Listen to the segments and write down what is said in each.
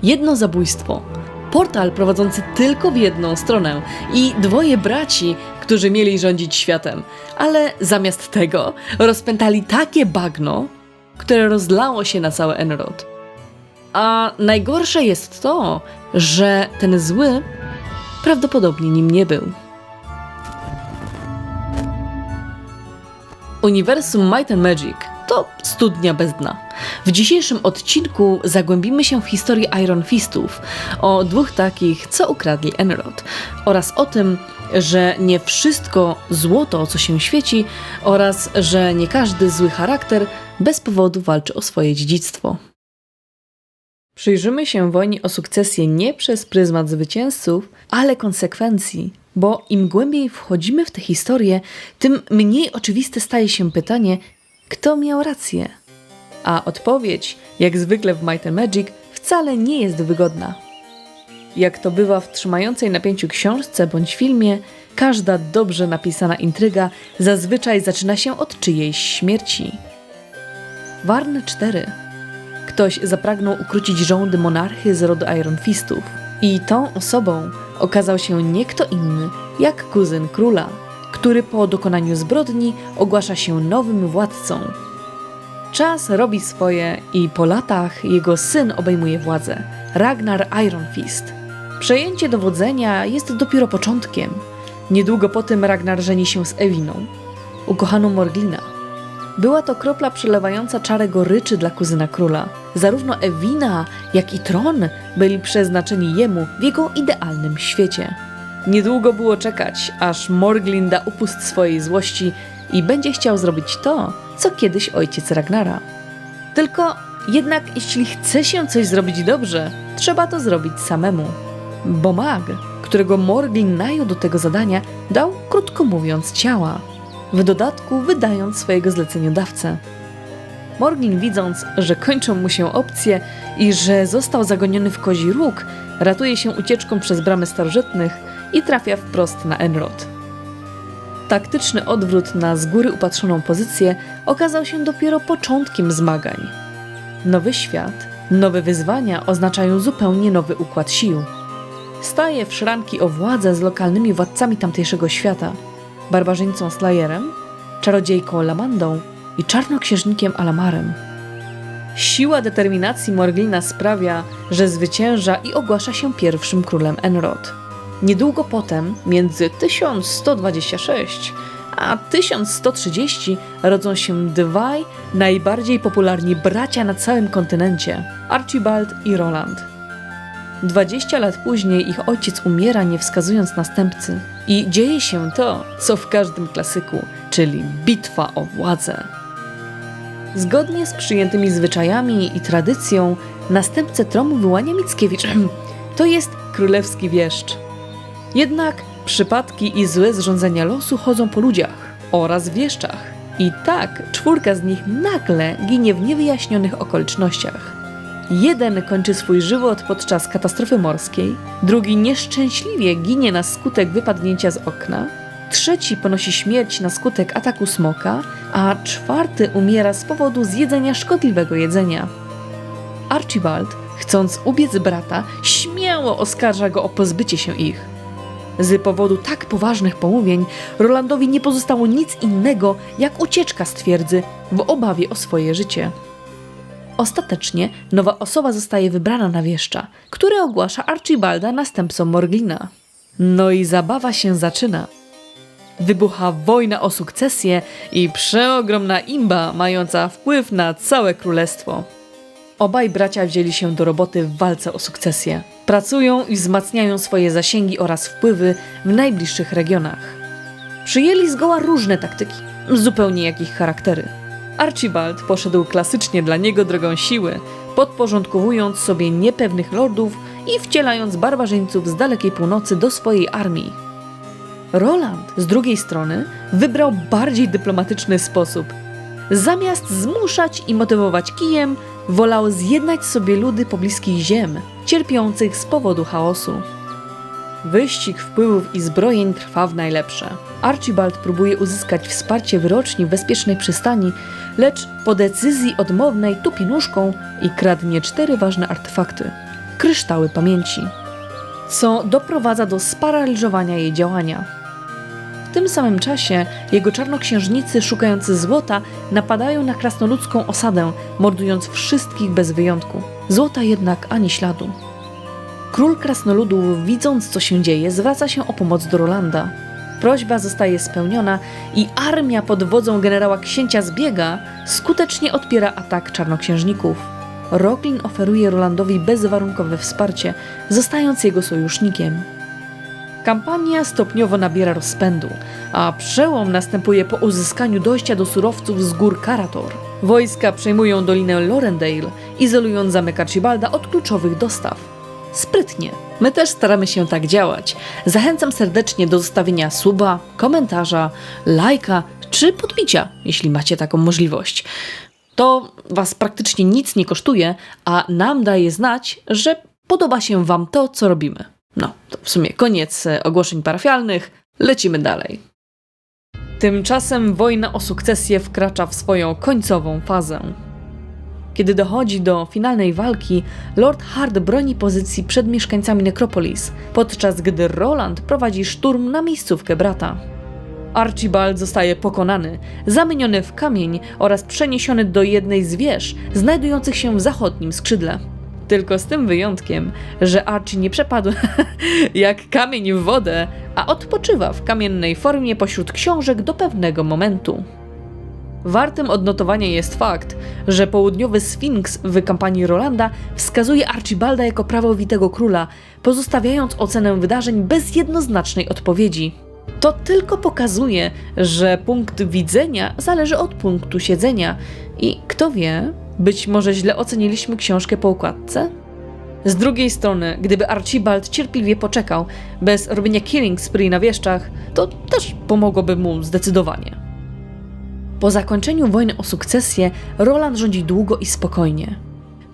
jedno zabójstwo, portal prowadzący tylko w jedną stronę i dwoje braci, którzy mieli rządzić światem, ale zamiast tego rozpętali takie bagno, które rozlało się na cały Enrod. A najgorsze jest to, że ten zły prawdopodobnie nim nie był. Uniwersum Might and Magic to studnia bez dna. W dzisiejszym odcinku zagłębimy się w historię Iron Fistów, o dwóch takich, co ukradli Enrod, oraz o tym, że nie wszystko złoto, co się świeci, oraz że nie każdy zły charakter bez powodu walczy o swoje dziedzictwo. Przyjrzymy się wojnie o sukcesję nie przez pryzmat zwycięzców, ale konsekwencji, bo im głębiej wchodzimy w tę historię, tym mniej oczywiste staje się pytanie, kto miał rację. A odpowiedź, jak zwykle w Might and Magic, wcale nie jest wygodna. Jak to bywa w trzymającej napięciu książce bądź filmie, każda dobrze napisana intryga zazwyczaj zaczyna się od czyjejś śmierci. Warny 4. Ktoś zapragnął ukrócić rządy monarchy z rodu Iron Fistów. I tą osobą okazał się nie kto inny, jak kuzyn króla, który po dokonaniu zbrodni ogłasza się nowym władcą. Czas robi swoje i po latach jego syn obejmuje władzę, Ragnar Iron Fist. Przejęcie dowodzenia jest dopiero początkiem. Niedługo po tym Ragnar żeni się z Ewiną, ukochaną Morglina. Była to kropla przelewająca czarę goryczy dla kuzyna króla. Zarówno Ewina, jak i tron byli przeznaczeni jemu w jego idealnym świecie. Niedługo było czekać, aż Morglin da upust swojej złości i będzie chciał zrobić to, co kiedyś ojciec Ragnara. Tylko jednak jeśli chce się coś zrobić dobrze, trzeba to zrobić samemu. Bo mag, którego Morglin najął do tego zadania, dał, krótko mówiąc, ciała. W dodatku wydając swojego zleceniodawcę. Morglin, widząc, że kończą mu się opcje i że został zagoniony w kozi róg, ratuje się ucieczką przez bramy starożytnych i trafia wprost na Enrod. Taktyczny odwrót na z góry upatrzoną pozycję okazał się dopiero początkiem zmagań. Nowy świat, nowe wyzwania oznaczają zupełnie nowy układ sił. Staje w szranki o władzę z lokalnymi władcami tamtejszego świata, barbarzyńcą Slayerem, czarodziejką Lamandą i czarnoksiężnikiem Alamarem. Siła determinacji Morglina sprawia, że zwycięża i ogłasza się pierwszym królem Enrod. Niedługo potem, między 1126 a 1130, rodzą się dwaj najbardziej popularni bracia na całym kontynencie, Archibald i Roland. 20 lat później ich ojciec umiera, nie wskazując następcy. I dzieje się to, co w każdym klasyku, czyli bitwa o władzę. Zgodnie z przyjętymi zwyczajami i tradycją, następcę tronu wyłania Mickiewicz. To jest królewski wieszcz. Jednak przypadki i złe zrządzenia losu chodzą po ludziach oraz wieszczach. I tak 4 z nich nagle ginie w niewyjaśnionych okolicznościach. Jeden kończy swój żywot podczas katastrofy morskiej, drugi nieszczęśliwie ginie na skutek wypadnięcia z okna, trzeci ponosi śmierć na skutek ataku smoka, a 4 umiera z powodu zjedzenia szkodliwego jedzenia. Archibald, chcąc ubiec brata, śmiało oskarża go o pozbycie się ich. Z powodu tak poważnych pomówień Rolandowi nie pozostało nic innego, jak ucieczka z twierdzy w obawie o swoje życie. Ostatecznie nowa osoba zostaje wybrana na wieszcza, który ogłasza Archibalda następcą Morglina. No i zabawa się zaczyna. Wybucha wojna o sukcesję i przeogromna imba mająca wpływ na całe królestwo. Obaj bracia wzięli się do roboty w walce o sukcesję. Pracują i wzmacniają swoje zasięgi oraz wpływy w najbliższych regionach. Przyjęli zgoła różne taktyki, zupełnie jak ich charaktery. Archibald poszedł klasycznie dla niego drogą siły, podporządkowując sobie niepewnych lordów i wcielając barbarzyńców z dalekiej północy do swojej armii. Roland z drugiej strony wybrał bardziej dyplomatyczny sposób. Zamiast zmuszać i motywować kijem, wolał zjednać sobie ludy pobliskich ziem, cierpiących z powodu chaosu. Wyścig wpływów i zbrojeń trwa w najlepsze. Archibald próbuje uzyskać wsparcie wyroczni w bezpiecznej przystani, lecz po decyzji odmownej tupi nóżką i kradnie 4 ważne artefakty. kryształy pamięci, co doprowadza do sparaliżowania jej działania. W tym samym czasie jego czarnoksiężnicy szukający złota napadają na krasnoludzką osadę, mordując wszystkich bez wyjątku. Złota jednak ani śladu. Król krasnoludów, widząc co się dzieje, zwraca się o pomoc do Rolanda. Prośba zostaje spełniona i armia pod wodzą generała księcia Zbiega skutecznie odpiera atak czarnoksiężników. Rocklin oferuje Rolandowi bezwarunkowe wsparcie, zostając jego sojusznikiem. Kampania stopniowo nabiera rozpędu, a przełom następuje po uzyskaniu dojścia do surowców z gór Karator. Wojska przejmują dolinę Lorendale, izolując zamek Archibalda od kluczowych dostaw. Sprytnie. My też staramy się tak działać. Zachęcam serdecznie do zostawienia suba, komentarza, lajka czy podbicia, jeśli macie taką możliwość. To was praktycznie nic nie kosztuje, a nam daje znać, że podoba się wam to, co robimy. No, to w sumie koniec ogłoszeń parafialnych. Lecimy dalej. Tymczasem wojna o sukcesję wkracza w swoją końcową fazę. Kiedy dochodzi do finalnej walki, Lord Hart broni pozycji przed mieszkańcami Nekropolis, podczas gdy Roland prowadzi szturm na miejscówkę brata. Archibald zostaje pokonany, zamieniony w kamień oraz przeniesiony do jednej z wież znajdujących się w zachodnim skrzydle. Tylko z tym wyjątkiem, że Archie nie przepadł jak kamień w wodę, a odpoczywa w kamiennej formie pośród książek do pewnego momentu. Wartym odnotowania jest fakt, że południowy Sfinks w kampanii Rolanda wskazuje Archibalda jako prawowitego króla, pozostawiając ocenę wydarzeń bez jednoznacznej odpowiedzi. To tylko pokazuje, że punkt widzenia zależy od punktu siedzenia i kto wie, być może źle oceniliśmy książkę po okładce? Z drugiej strony, gdyby Archibald cierpliwie poczekał, bez robienia killing spree na wieszczach, to też pomogłoby mu zdecydowanie. Po zakończeniu wojny o sukcesję Roland rządzi długo i spokojnie.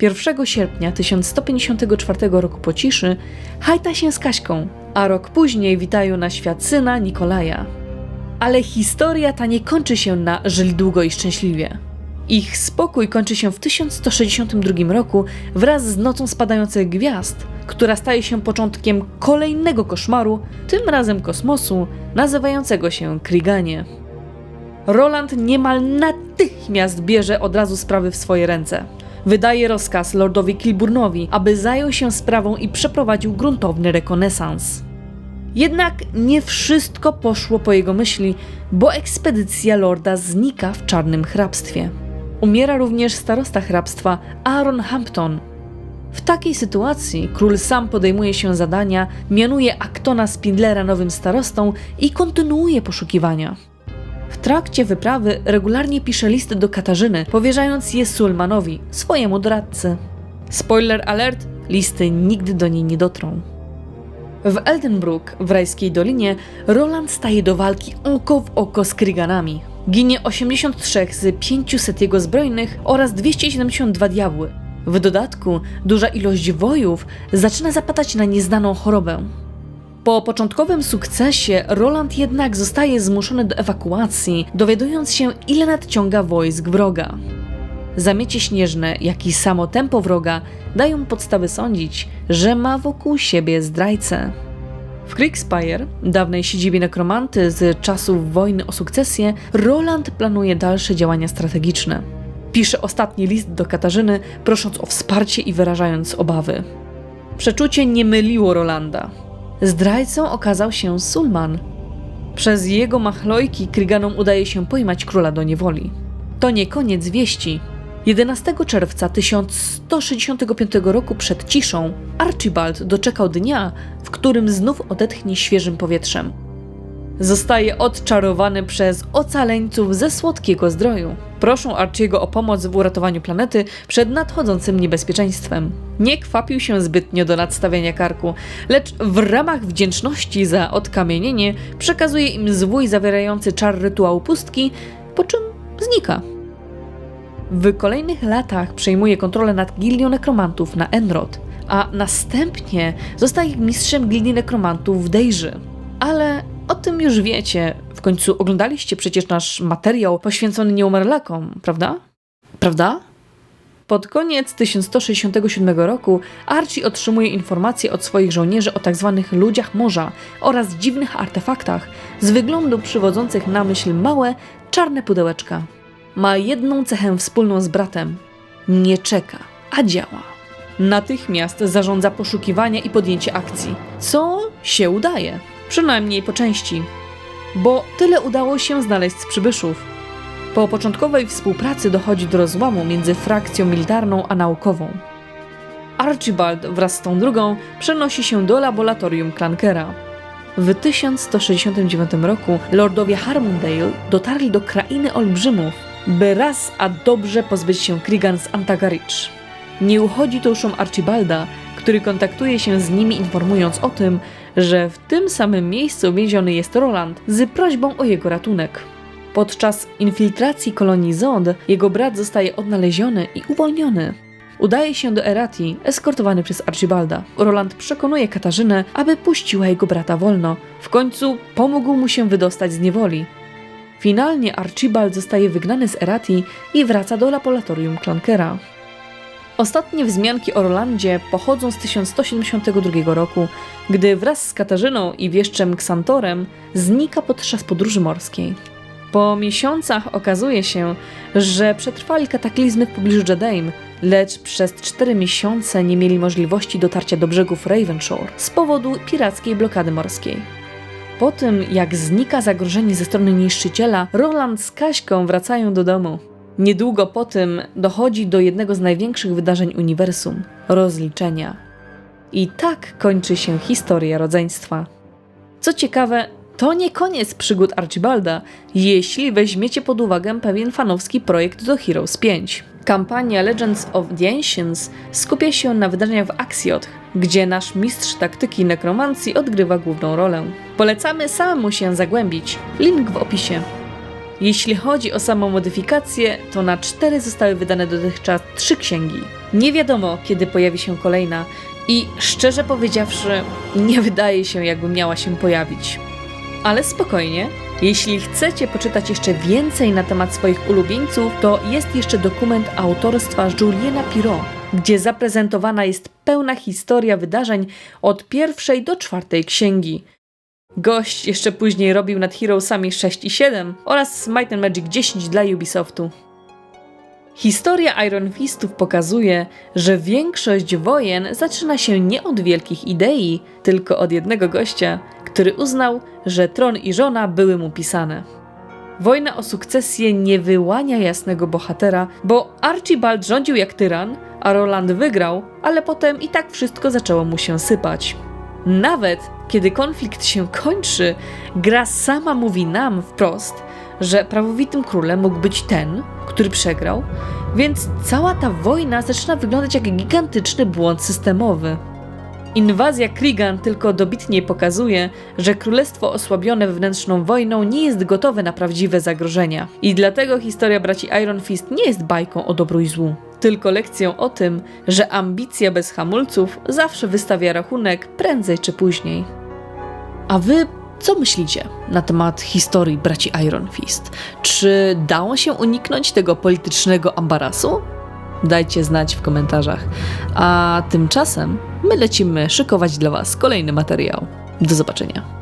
1 sierpnia 1154 roku po ciszy hajta się z Kaśką, a rok później witają na świat syna Nikolaja. Ale historia ta nie kończy się na żyli długo i szczęśliwie. Ich spokój kończy się w 1162 roku wraz z Nocą Spadających Gwiazd, która staje się początkiem kolejnego koszmaru, tym razem kosmosu, nazywającego się Kriganie. Roland niemal natychmiast bierze od razu sprawy w swoje ręce. Wydaje rozkaz lordowi Kilburnowi, aby zajął się sprawą i przeprowadził gruntowny rekonesans. Jednak nie wszystko poszło po jego myśli, bo ekspedycja lorda znika w Czarnym Hrabstwie. Umiera również starosta hrabstwa Aaron Hampton. W takiej sytuacji król sam podejmuje się zadania, mianuje Actona Spindlera nowym starostą i kontynuuje poszukiwania. W trakcie wyprawy regularnie pisze listy do Katarzyny, powierzając je Sulmanowi, swojemu doradcy. Spoiler alert, listy nigdy do niej nie dotrą. W Eldenbrook, w Rajskiej Dolinie, Roland staje do walki oko w oko z Kriganami. Ginie 83 z 500 jego zbrojnych oraz 272 diabły. W dodatku duża ilość wojów zaczyna zapadać na nieznaną chorobę. Po początkowym sukcesie Roland jednak zostaje zmuszony do ewakuacji, dowiadując się, ile nadciąga wojsk wroga. Zamiecie śnieżne, jak i samo tempo wroga dają podstawy sądzić, że ma wokół siebie zdrajcę. W Kriegspire, dawnej siedzibie nekromanty z czasów wojny o sukcesję, Roland planuje dalsze działania strategiczne. Pisze ostatni list do Katarzyny, prosząc o wsparcie i wyrażając obawy. Przeczucie nie myliło Rolanda. Zdrajcą okazał się Sulman. Przez jego machlojki Kriganom udaje się pojmać króla do niewoli. To nie koniec wieści. 11 czerwca 1165 roku przed ciszą Archibald doczekał dnia, w którym znów odetchnie świeżym powietrzem. Zostaje odczarowany przez ocaleńców ze Słodkiego Zdroju. Proszą Archiego o pomoc w uratowaniu planety przed nadchodzącym niebezpieczeństwem. Nie kwapił się zbytnio do nadstawiania karku, lecz w ramach wdzięczności za odkamienienie przekazuje im zwój zawierający czar rytuału pustki, po czym znika. W kolejnych latach przejmuje kontrolę nad Gildią Nekromantów na Enrod, a następnie zostaje mistrzem Gildii Nekromantów w Dejrzy. Ale o tym już wiecie, w końcu oglądaliście przecież nasz materiał poświęcony nieumarlakom, prawda? Prawda? Pod koniec 1167 roku Archie otrzymuje informacje od swoich żołnierzy o tzw. ludziach morza oraz dziwnych artefaktach z wyglądu przywodzących na myśl małe, czarne pudełeczka. Ma jedną cechę wspólną z bratem. Nie czeka, a działa. Natychmiast zarządza poszukiwania i podjęcie akcji, co się udaje, przynajmniej po części, bo tyle udało się znaleźć z przybyszów. Po początkowej współpracy dochodzi do rozłamu między frakcją militarną a naukową. Archibald wraz z tą drugą przenosi się do laboratorium Clankera. W 1169 roku lordowie Harmondale dotarli do Krainy Olbrzymów, by raz a dobrze pozbyć się Cregan z Antagarich. Nie uchodzi to uszom Archibalda, który kontaktuje się z nimi, informując o tym, że w tym samym miejscu więziony jest Roland z prośbą o jego ratunek. Podczas infiltracji kolonii Zond jego brat zostaje odnaleziony i uwolniony. Udaje się do Erathi, eskortowany przez Archibalda. Roland przekonuje Katarzynę, aby puściła jego brata wolno. W końcu pomógł mu się wydostać z niewoli. Finalnie Archibald zostaje wygnany z Erathi i wraca do laboratorium Clankera. Ostatnie wzmianki o Rolandzie pochodzą z 1172 roku, gdy wraz z Katarzyną i wieszczem Xantorem znika podczas podróży morskiej. Po miesiącach okazuje się, że przetrwali kataklizmy w pobliżu Jadaim, lecz przez 4 miesiące nie mieli możliwości dotarcia do brzegów Ravenshore z powodu pirackiej blokady morskiej. Po tym, jak znika zagrożenie ze strony niszczyciela, Roland z Kaśką wracają do domu. Niedługo po tym dochodzi do jednego z największych wydarzeń uniwersum – rozliczenia. I tak kończy się historia rodzeństwa. Co ciekawe, to nie koniec przygód Archibalda, jeśli weźmiecie pod uwagę pewien fanowski projekt do Heroes 5. Kampania Legends of the Ancients skupia się na wydarzeniach w Axiot, gdzie nasz mistrz taktyki nekromancji odgrywa główną rolę. Polecamy samemu się zagłębić. Link w opisie. Jeśli chodzi o samą modyfikację, to na 4 zostały wydane dotychczas 3 księgi. Nie wiadomo, kiedy pojawi się kolejna i szczerze powiedziawszy, nie wydaje się, jakby miała się pojawić. Ale spokojnie, jeśli chcecie poczytać jeszcze więcej na temat swoich ulubieńców, to jest jeszcze dokument autorstwa Juliena Pirot, gdzie zaprezentowana jest pełna historia wydarzeń od 1 do 4 księgi. Gość jeszcze później robił nad Heroesami 6 i 7 oraz Might and Magic 10 dla Ubisoftu. Historia Iron Fistów pokazuje, że większość wojen zaczyna się nie od wielkich idei, tylko od jednego gościa, który uznał, że tron i żona były mu pisane. Wojna o sukcesję nie wyłania jasnego bohatera, bo Archibald rządził jak tyran, a Roland wygrał, ale potem i tak wszystko zaczęło mu się sypać. Nawet kiedy konflikt się kończy, gra sama mówi nam wprost, że prawowitym królem mógł być ten, który przegrał, więc cała ta wojna zaczyna wyglądać jak gigantyczny błąd systemowy. Inwazja Cregan tylko dobitnie pokazuje, że królestwo osłabione wewnętrzną wojną nie jest gotowe na prawdziwe zagrożenia. I dlatego historia braci Iron Fist nie jest bajką o dobru i złu, tylko lekcją o tym, że ambicja bez hamulców zawsze wystawia rachunek prędzej czy później. A wy co myślicie na temat historii braci Iron Fist? Czy dało się uniknąć tego politycznego ambarasu? Dajcie znać w komentarzach. A tymczasem my lecimy szykować dla was kolejny materiał. Do zobaczenia.